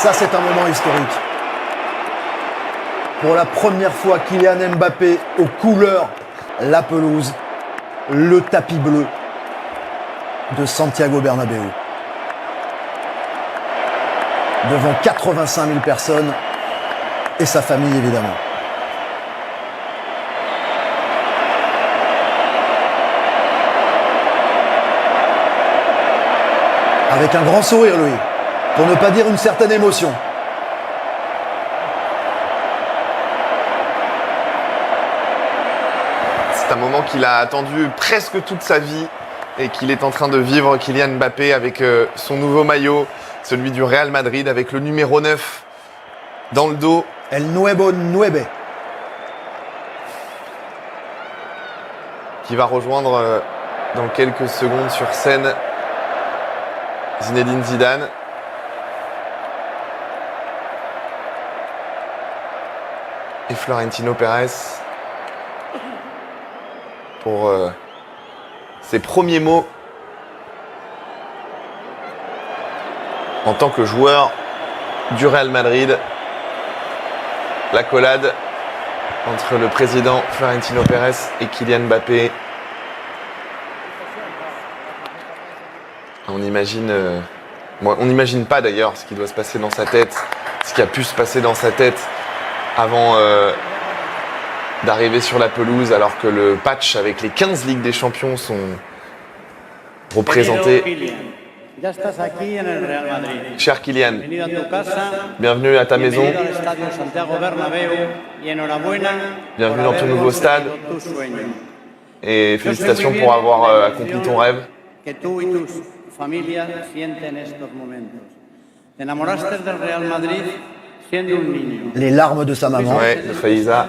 Ça, c'est un moment historique. Pour la première fois, Kylian Mbappé aux couleurs, la pelouse, le tapis bleu de Santiago Bernabéu. Devant 85 000 personnes et sa famille, évidemment. Avec un grand sourire, Louis, pour ne pas dire une certaine émotion. C'est un moment qu'il a attendu presque toute sa vie et qu'il est en train de vivre, Kylian Mbappé, avec son nouveau maillot, celui du Real Madrid, avec le numéro 9 dans le dos. El Nuevo Nueve. Qui va rejoindre dans quelques secondes sur scène Zinedine Zidane. Et Florentino Pérez pour ses premiers mots en tant que joueur du Real Madrid. L'accolade entre le président Florentino Pérez et Kylian Mbappé. On imagine, on n'imagine pas d'ailleurs ce qui doit se passer dans sa tête, ce qui a pu se passer dans sa tête avant d'arriver sur la pelouse, alors que le patch avec les 15 Ligues des Champions sont représentés. Cher Kylian, bienvenue à ta maison, bienvenue dans ton nouveau stade et félicitations pour avoir accompli ton rêve. Les larmes de sa maman. Ouais, de Faiza.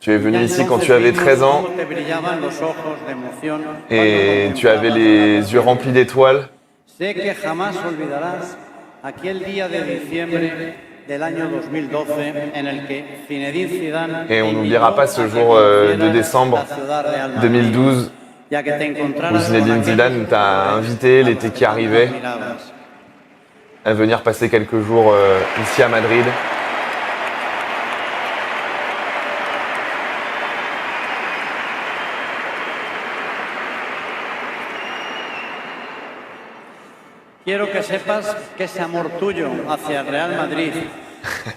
Tu es venu ici quand tu avais 13 ans et tu avais les yeux remplis d'étoiles. Et on n'oubliera pas ce jour de décembre 2012 où Zinedine Zidane t'a invité l'été qui arrivait à venir passer quelques jours ici à Madrid. Quiero que sepas que ese amor tuyo hacia el Real Madrid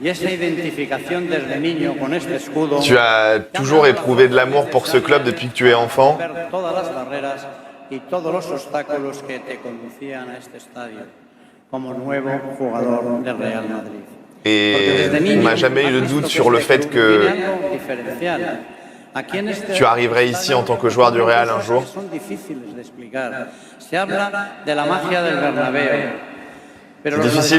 y esa identificación desde niño con este escudo. Tu as toujours éprouvé de l'amour pour ce club depuis que tu es enfant. Todas las barreras y todos los obstáculos que te conducían a este estadio como nuevo jugador del Real Madrid. Et on n'a jamais eu de doute sur le fait que tu arriverais ici en tant que joueur du Real un jour. C'est difficile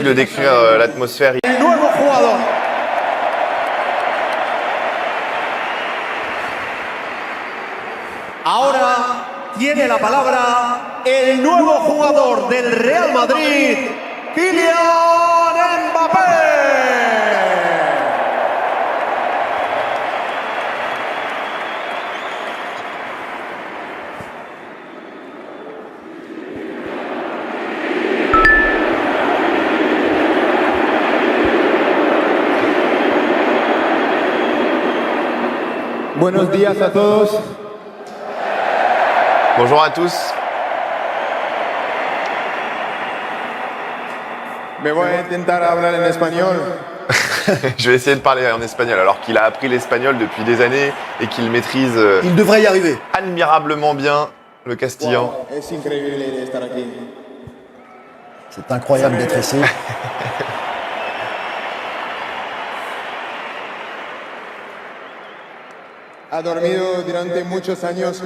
de décrire l'atmosphère. Ahora tiene la palabra el nuevo jugador del Real Madrid, Kylian Mbappé. Buenos días a todos. Bonjour à tous. Me voy a intentar hablar en español. Je vais essayer de parler en espagnol alors qu'il a appris l'espagnol depuis des années et qu'il maîtrise Il devrait y arriver. admirablement bien le castillan. Wow, es increíble de estar aquí. C'est incroyable d'être ici. Ha dormido durante muchos años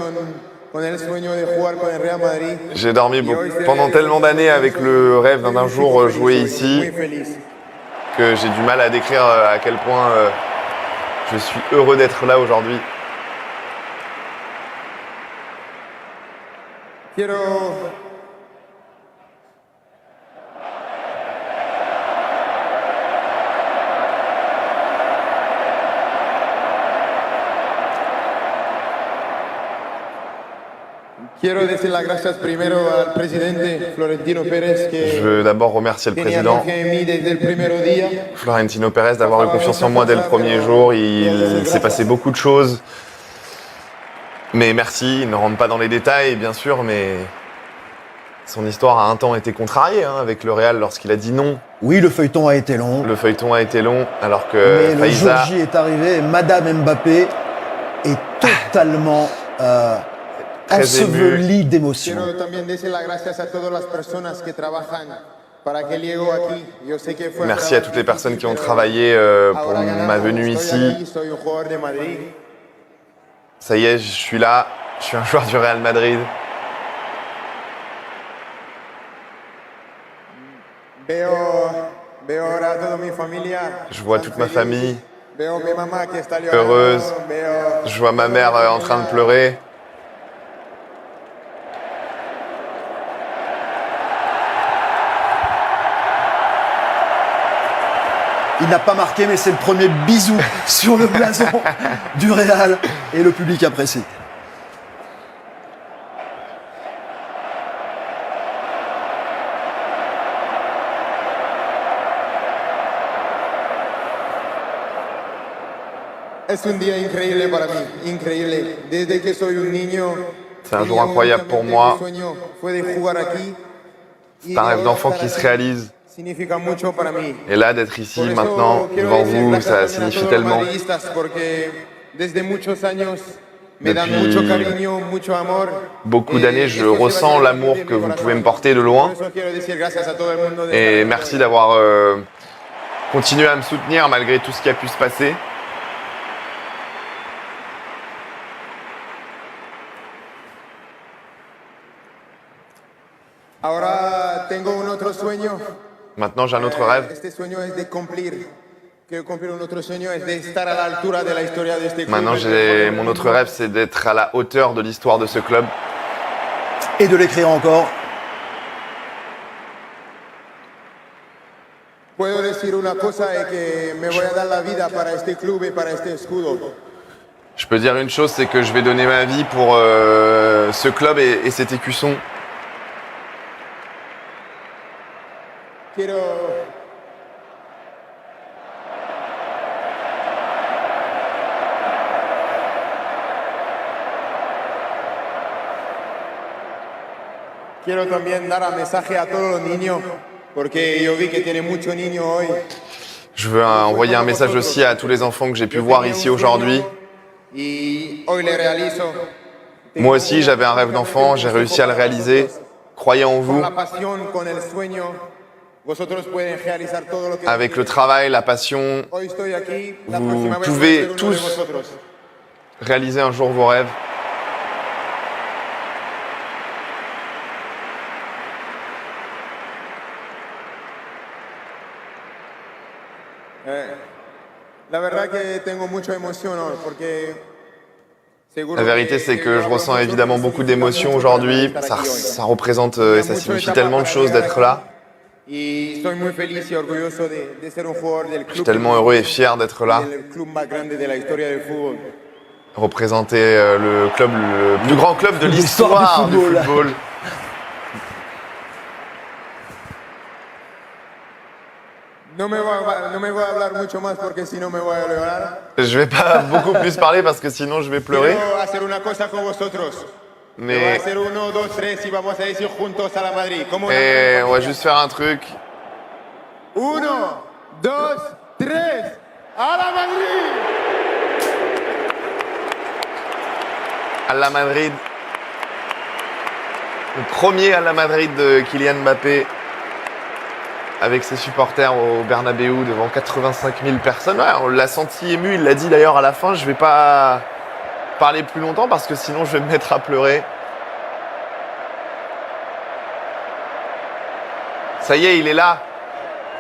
con el sueño de jugar con el Real Madrid. J'ai dormi pendant tellement d'années avec le rêve d'un jour jouer ici que j'ai du mal à décrire à quel point je suis heureux d'être là aujourd'hui. Quiero decir las gracias primero al presidente Florentino Pérez Je que veux d'abord remercier le tenía président confianza en mí desde el primer día. Florentino Pérez d'avoir eu confiance en moi dès le premier jour. Il s'est passé beaucoup de choses. Mais merci, il ne rentre pas dans les détails, bien sûr, mais son histoire a un temps été contrariée avec le Real lorsqu'il a dit non. Oui, le feuilleton a été long. Le feuilleton a été long, alors que Mais le jour Faiza, J est arrivé et Madame Mbappé est totalement Très ensevelie d'émotions. Quiero también decir las gracias a todas las personas que trabajan para que llego aquí. Yo sé que fue merci à toutes les personnes qui ont travaillé pour ma venue ici. Soy un jugador de Madrid. Ça y est, je suis là, je suis un joueur du Real Madrid. Veo ahora a toda mi familia. Je vois toute ma famille Veo mi mamá que está llorando. heureuse. Veo Je vois ma mère en train de pleurer. Il n'a pas marqué, mais c'est le premier bisou sur le blason du Real et le public apprécie. Es un día increíble para mí, increíble. Desde que soy un niño. C'est un jour incroyable pour moi. Mi sueño fue de jugar aquí. C'est un rêve d'enfant qui se réalise. Significa mucho para mí. Et là, d'être ici Por eso maintenant, quiero devant decir vous, gracias ça también a signifie todos los tellement. madridistas, porque desde muchos años me dan Depuis mucho cariño, mucho amor. Beaucoup d'années, je Esto sí va a ressens ser l'amour de mi que vous corazón. pouvez me porter de loin. Por eso quiero decir gracias a todo el mundo de Et estar merci aquí. d'avoir continué à me soutenir malgré tout ce qui a pu se passer. Ahora tengo un otro sueño. Maintenant, j'ai un autre rêve. Este sueño es de cumplir. Quiero cumplir un otro sueño, es de estar a la altura de la historia de este club. Maintenant, mon autre rêve, c'est d'être à la hauteur de l'histoire de ce club. Et de l'écrire encore. Puedo decir una cosa, es que me voy a dar la vida para este club y para este escudo. Je peux dire une chose, c'est que je vais donner ma vie pour ce club et cet écusson. Quiero también dar un mensaje a todos los niños, porque yo vi que tiene muchos niños hoy. Je veux envoyer un message aussi à tous les enfants que j'ai pu voir ici aujourd'hui. Y hoy le realizo. Moi aussi, j'avais un rêve d'enfant, j'ai réussi à le réaliser. Croyez en vous. Con la pasión, con el sueño, vosotros pueden realizar todo lo que Avec le travail, la passion, hoy estoy aquí, la vous próxima vez pouvez voy a ser uno de tous vosotros. réaliser un jour vos rêves. La verdad que tengo mucha emoción hoy, porque seguro La vérité, c'est que je ressens évidemment beaucoup d'émotions aujourd'hui. Ça représente et ça signifie tellement de choses d'être là. Y estoy muy feliz y orgulloso de ser un jugador del Je suis club. tellement heureux et fier d'être là, El club más grande de la historia del fútbol. représenter le club, le plus grand club de l'histoire du football. No me voy a hablar mucho más porque si no me voy a llorar. Je vais pas beaucoup plus parler parce que sinon je vais pleurer. Quiero hacer una cosa con vosotros. Voy a Mais hacer 1, 2, 3 y vamos a decir juntos a la Madrid. ¿Cómo on va juste faire un truc. 1, 2, 3, a la Madrid. À la Madrid. Le premier à la Madrid de Kylian Mbappé. Avec ses supporters au Bernabéu devant 85 000 personnes. Ouais, on l'a senti ému, il l'a dit d'ailleurs à la fin. Je vais pas parler plus longtemps parce que sinon je vais me mettre à pleurer. Ça y est, il est là.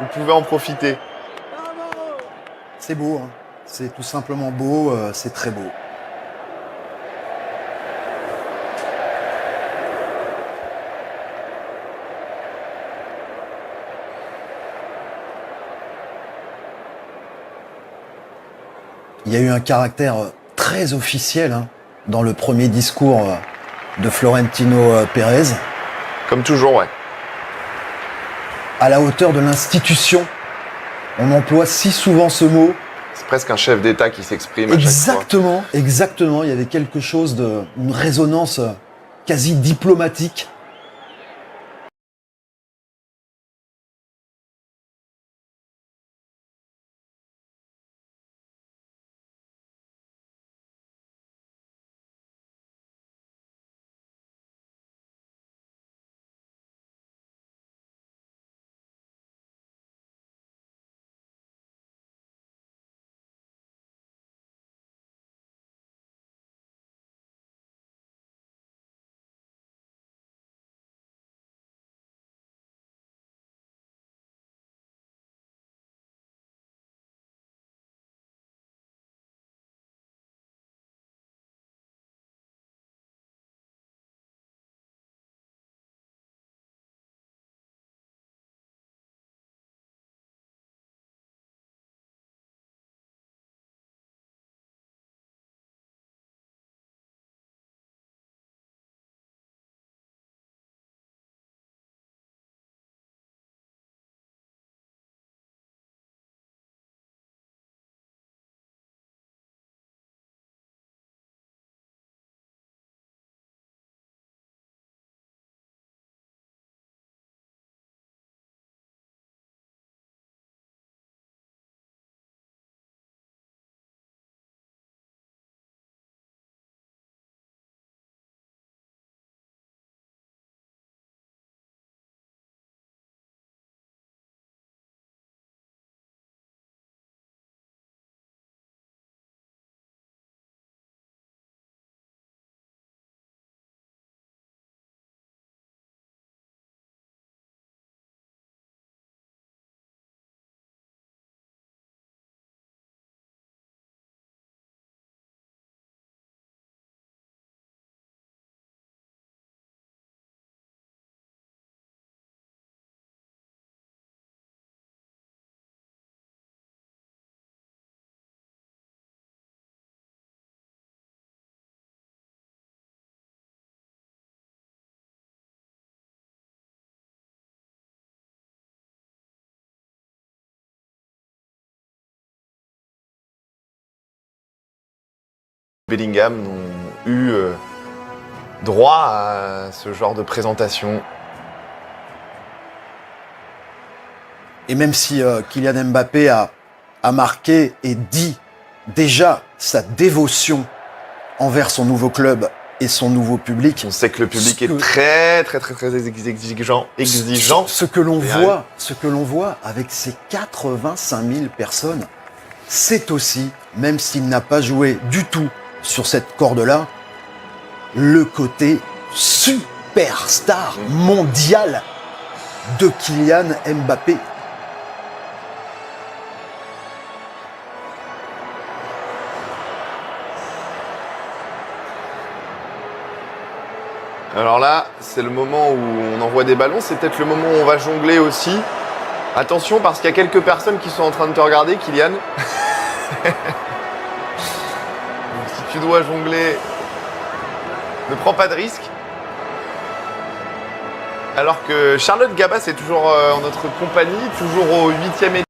Vous pouvez en profiter. C'est beau, hein. C'est tout simplement beau, c'est très beau. Il y a eu un caractère très officiel dans le premier discours de Florentino Pérez, Comme toujours, ouais. à la hauteur de l'institution. On emploie si souvent ce mot. C'est presque un chef d'État qui s'exprime à chaque fois. Exactement, exactement. Il y avait quelque chose une résonance quasi diplomatique. Bellingham n'ont eu droit à ce genre de présentation. Et même si Kylian Mbappé a marqué et dit déjà sa dévotion envers son nouveau club et son nouveau public. On sait que le public est très exigeant. Ce que l'on voit avec ces 85 000 personnes, c'est aussi, même s'il n'a pas joué du tout sur cette corde-là, le côté superstar mondial de Kylian Mbappé. Alors là, c'est le moment où on envoie des ballons. C'est peut-être le moment où on va jongler aussi. Attention, parce qu'il y a quelques personnes qui sont en train de te regarder, Kylian. Donc, si tu dois jongler, ne prends pas de risque. Alors que Charlotte Gabas est toujours en notre compagnie, toujours au 8e étage.